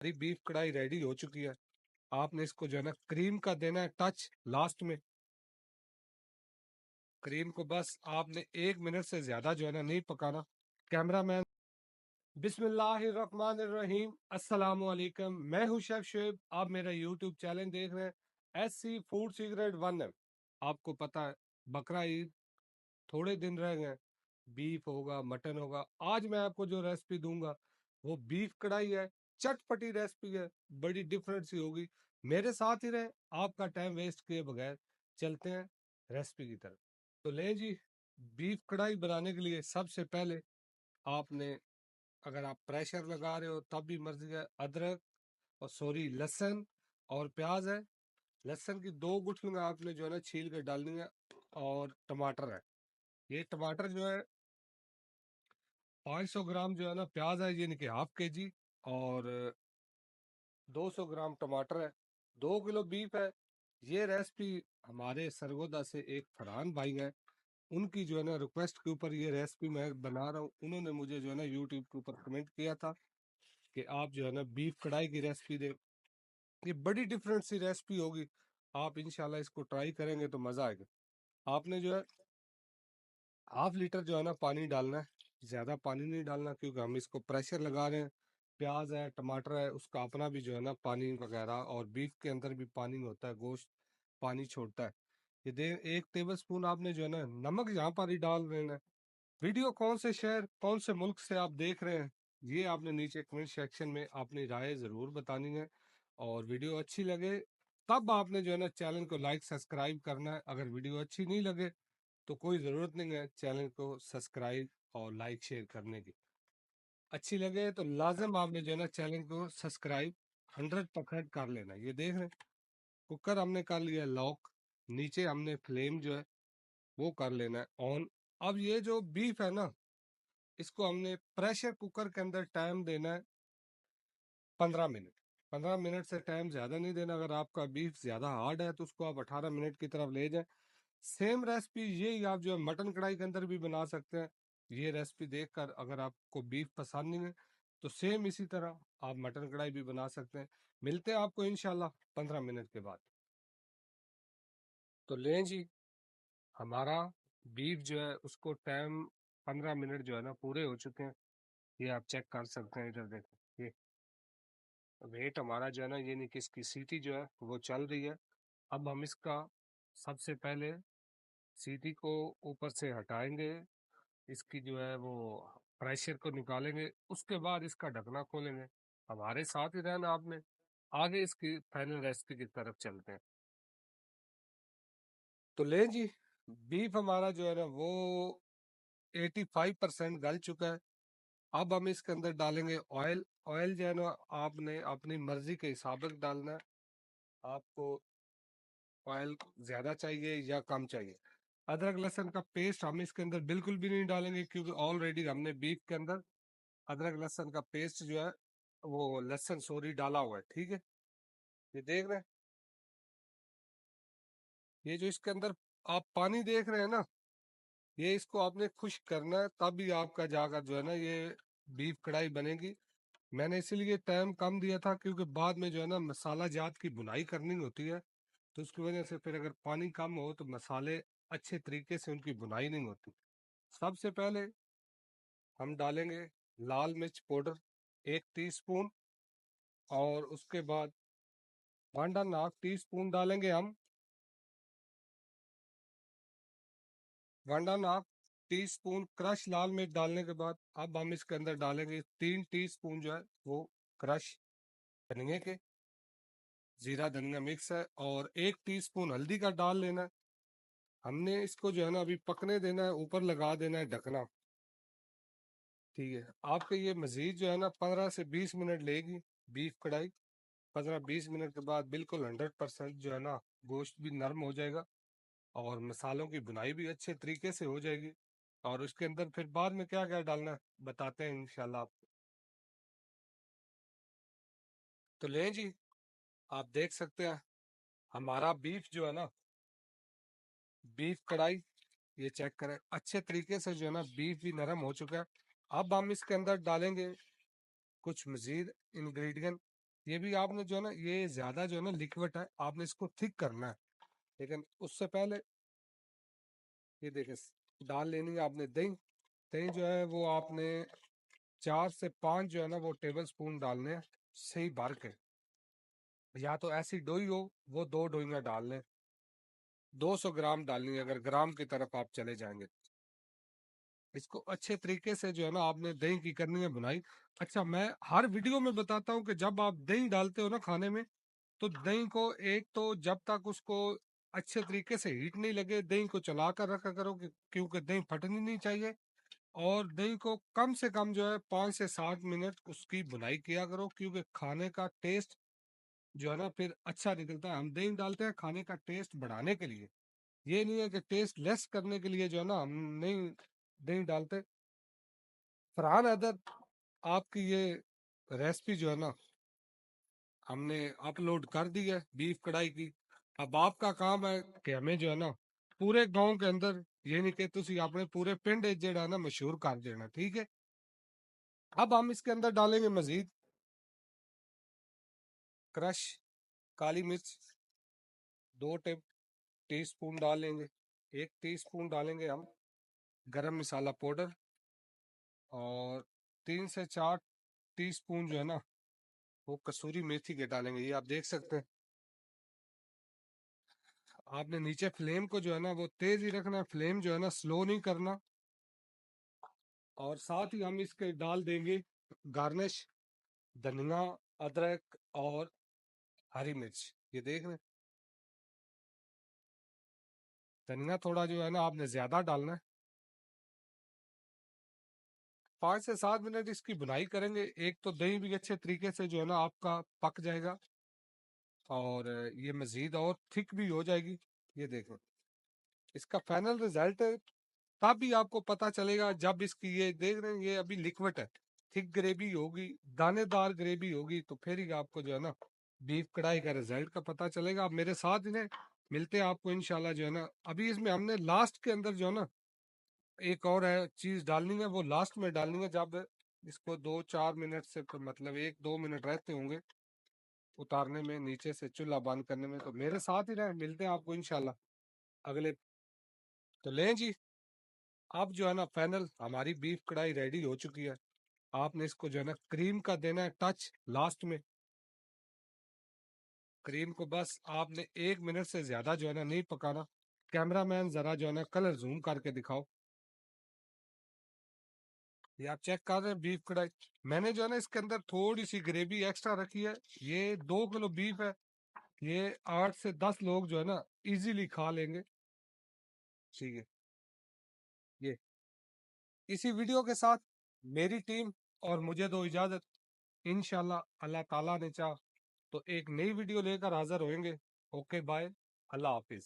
हमारी बीफ कढ़ाई रेडी हो चुकी है। आपने इसको जो है ना क्रीम का देना है टच लास्ट में। क्रीम को बस आपने 1 मिनट से ज्यादा जो है ना नहीं पकाना। कैमरामैन, बिस्मिल्लाहिर्रहमानिर्रहीम, अस्सलाम वालेकुम। मैं हूं शेफ शुएब। आप मेरा यूट्यूब चैनल देख रहे हैं, SC फूड सीक्रेट 1M। आपको पता है बकरा ईद थोड़े दिन रह गए, बीफ होगा, मटन होगा। आज मैं आपको जो रेसिपी दूंगा वो बीफ कढ़ाई है। चटपटी रेसिपी है, बड़ी डिफरेंट सी होगी। मेरे साथ ही रहे, आपका टाइम वेस्ट किए बगैर चलते हैं रेसिपी की तरफ। तो ले जी, बीफ कढ़ाई बनाने के लिए सबसे पहले आपने, अगर आप प्रेशर लगा रहे हो तब भी मर्जी है, अदरक और सॉरी लहसुन और प्याज है। लहसुन की 2 गुठलियां आपने जो है ना छील कर डालनी है। और टमाटर है, ये टमाटर जो है 500 ग्राम जो है ना प्याज है, यानी कि ½ kg। और 200 ग्राम टमाटर है। 2 किलो बीफ है। ये रेसिपी हमारे सरगोदा से एक फरहान भाई है, उनकी जो है ना रिक्वेस्ट के ऊपर ये रेसिपी मैं बना रहा हूँ। उन्होंने मुझे जो है ना यूट्यूब के ऊपर कमेंट किया था कि आप जो है ना बीफ कढ़ाई की रेसिपी दे। ये बड़ी डिफरेंट सी रेसिपी होगी, आप इंशाल्लाह इसको ट्राई करेंगे तो मज़ा आएगा। आपने जो है ½ लीटर जो है ना पानी डालना है। ज़्यादा पानी नहीं डालना, क्योंकि हम इसको प्रेशर लगा रहे हैं। प्याज है, टमाटर है, उसका अपना भी जो है ना पानी वगैरह, और बीफ के अंदर भी पानी होता है, गोश्त पानी छोड़ता है। ये 1 टेबल स्पून आपने जो है ना नमक यहाँ पर ही डाल देना है। वीडियो कौन से शहर कौन से मुल्क से आप देख रहे हैं, ये आपने नीचे कमेंट सेक्शन में अपनी राय ज़रूर बतानी है। और वीडियो अच्छी लगे तब आपने जो है ना चैनल को लाइक सब्सक्राइब करना है। अगर वीडियो अच्छी नहीं लगे तो कोई ज़रूरत नहीं है चैनल को सब्सक्राइब और लाइक शेयर करने की। अच्छी लगे तो लाजम आपने जो है ना चैनल को सब्सक्राइब 100% कर लेना। ये देख रहे हैं, कुकर हमने कर लिया लॉक। नीचे हमने फ्लेम जो है वो कर लेना है ऑन। अब ये जो बीफ है ना, इसको हमने प्रेशर कुकर के अंदर टाइम देना है 15 मिनट। 15 मिनट से टाइम ज़्यादा नहीं देना। अगर आपका बीफ ज़्यादा हार्ड है तो उसको आप 18 मिनट की तरफ ले जाएं। सेम रेसिपी यही आप जो है मटन कढ़ाई के अंदर भी बना सकते हैं। ये रेसिपी देखकर अगर आपको बीफ पसंद नहीं है तो सेम इसी तरह आप मटन कढ़ाई भी बना सकते हैं। मिलते हैं आपको इंशाल्लाह 15 मिनट के बाद। तो लें जी, हमारा बीफ जो है उसको टाइम 15 मिनट जो है ना पूरे हो चुके हैं। ये आप चेक कर सकते हैं, इधर देखें। ये वेट हमारा जो है ना, ये नहीं कि इसकी सीटी जो है वो चल रही है। अब हम इसका सबसे पहले सीटी को ऊपर से हटाएंगे, इसकी जो है वो प्रेशर को निकालेंगे, उसके बाद इसका ढकना खोलेंगे। हमारे साथ ही रहना आपने। आगे इसकी फाइनल रेसिपी की तरफ चलते हैं। तो ले जी, बीफ हमारा जो है ना वो 85% गल चुका है। अब हम इसके अंदर डालेंगे ऑयल। ऑयल जो है ना आपने अपनी मर्जी के हिसाब से डालना है। आपको ऑयल ज़्यादा चाहिए या कम चाहिए। अदरक लहसुन का पेस्ट हम इसके अंदर बिल्कुल भी नहीं डालेंगे, क्योंकि ऑलरेडी हमने बीफ के अंदर अदरक लहसुन का पेस्ट जो है वो लहसुन सोरी डाला हुआ है। ठीक है, ये देख रहे हैं, ये जो इसके अंदर आप पानी देख रहे हैं ना, ये इसको आपने खुश्क करना है, तब भी आपका जाकर जो है ना ये बीफ कढ़ाई बनेगी। मैंने इसीलिए टाइम कम दिया था, क्योंकि बाद में जो है ना मसाला जात की बुनाई करनी होती है, तो उसकी वजह से फिर अगर पानी कम हो तो मसाले अच्छे तरीके से उनकी बुनाई नहीं होती। सबसे पहले हम डालेंगे लाल मिर्च पाउडर 1 टीस्पून। और उसके बाद 1.5 टीस्पून डालेंगे हम, 1.5 टीस्पून क्रश लाल मिर्च डालने के बाद अब हम इसके अंदर डालेंगे 3 टीस्पून जो है वो क्रश धनिए के। जीरा धनिया मिक्स है, और 1 टीस्पून हल्दी का डाल लेना है। हमने इसको जो है ना अभी पकने देना है, ऊपर लगा देना है ढकना। ठीक है, आपके ये मजीद जो है ना 15 से 20 मिनट लेगी बीफ कढ़ाई। 15-20 मिनट के बाद बिल्कुल 100% जो है ना गोश्त भी नरम हो जाएगा, और मसालों की बुनाई भी अच्छे तरीके से हो जाएगी। और उसके अंदर फिर बाद में क्या क्या डालना है बताते हैं इंशाल्लाह आपको। तो लें जी, आप देख सकते हैं हमारा बीफ जो है ना, बीफ कढ़ाई, ये चेक करें अच्छे तरीके से जो है ना बीफ भी नरम हो चुका है। अब हम इसके अंदर डालेंगे कुछ मजीद इंग्रेडिएंट। ये भी आपने जो है ना, ये ज्यादा जो है ना लिक्विड है, आपने इसको थिक करना है। लेकिन उससे पहले ये देखिए, डाल लेनी है आपने दही। दही जो है वो आपने 4 से 5 जो है ना वो टेबल स्पून डालने हैं, सही भर के। या तो ऐसी डोई हो, वो 2 डोइयां डाल लें। 200 ग्राम डालनी है, अगर ग्राम की तरफ आप चले जाएंगे। इसको अच्छे तरीके से जो है ना आपने दही की करनी है बुनाई। अच्छा, मैं हर वीडियो में बताता हूँ कि जब आप दही डालते हो ना खाने में, तो दही को एक तो जब तक उसको अच्छे तरीके से हीट नहीं लगे, दही को चला कर रखा करो, क्योंकि दही फटनी नहीं चाहिए। और दही को कम से कम जो है 5 से 7 मिनट उसकी बुनाई किया करो, क्योंकि खाने का टेस्ट जो है ना फिर अच्छा निकलता है। हम दही डालते हैं खाने का टेस्ट बढ़ाने के लिए, ये नहीं है कि टेस्ट लेस करने के लिए जो है ना हम नहीं दही डालते। फरहान हैदर, आपकी ये रेसिपी जो है ना हमने अपलोड कर दी है बीफ कढ़ाई की। अब आपका काम है कि हमें जो है ना पूरे गांव के अंदर, ये नहीं कि तुसी अपने पूरे पिंड जेड़ा है ना मशहूर कर देना, ठीक है। अब हम इसके अंदर डालेंगे मजीद क्रश काली मिर्च, 2 टी स्पून डालेंगे। 1 टीस्पून डालेंगे हम गरम मसाला पाउडर, और 3 से 4 टीस्पून जो है ना वो कसूरी मेथी के डालेंगे। ये आप देख सकते हैं। आपने नीचे फ्लेम को जो है ना वो तेज ही रखना है, फ्लेम जो है ना स्लो नहीं करना। और साथ ही हम इसके डाल देंगे गार्निश, धनिया, अदरक और हरी मिर्च। ये देख रहे हैं, धनिया थोड़ा जो है ना आपने ज्यादा डालना है। 5 से 7 मिनट इसकी बुनाई करेंगे। एक तो दही भी अच्छे तरीके से जो है ना आपका पक जाएगा, और ये मजीद और थिक भी हो जाएगी। ये देखो, इसका फाइनल रिजल्ट तब भी आपको पता चलेगा जब इसकी, ये देख रहे हैं ये अभी लिक्विड है, थिक ग्रेवी होगी, दानेदार ग्रेवी होगी, तो फिर ही आपको जो है ना बीफ कढ़ाई का रिजल्ट का पता चलेगा। आप मेरे साथ इन्हें मिलते हैं आपको इंशाल्लाह जो है ना। अभी इसमें हमने लास्ट के अंदर जो है ना एक और है चीज डालनी है, वो लास्ट में डालनी है जब इसको 2-4 मिनट से, तो मतलब 1-2 मिनट रहते होंगे उतारने में, नीचे से चूल्हा बंद करने में। तो मेरे साथ ही रहे, मिलते हैं आपको इंशाल्लाह अगले। तो लें जी, अब जो है ना फाइनल हमारी बीफ कढ़ाई रेडी हो चुकी है। आपने इसको जो है ना क्रीम का देना है टच लास्ट में। क्रीम को बस आपने 1 मिनट से ज्यादा जो है ना नहीं पकाना। कैमरामैन जरा जो है ना कलर जूम करके दिखाओ। ये आप चेक कर रहे हैं बीफ कढ़ाई। मैंने जो है ना इसके अंदर थोड़ी सी ग्रेवी एक्स्ट्रा रखी है। ये 2 किलो बीफ है, ये 8 से 10 लोग जो है ना इजीली खा लेंगे। ठीक है, ये इसी वीडियो के साथ मेरी टीम और मुझे दो इजाजत। इंशाल्लाह अल्लाह ताला ने चाह तो एक नई वीडियो लेकर हाजिर होंगे। ओके बाय, अल्लाह हाफिज।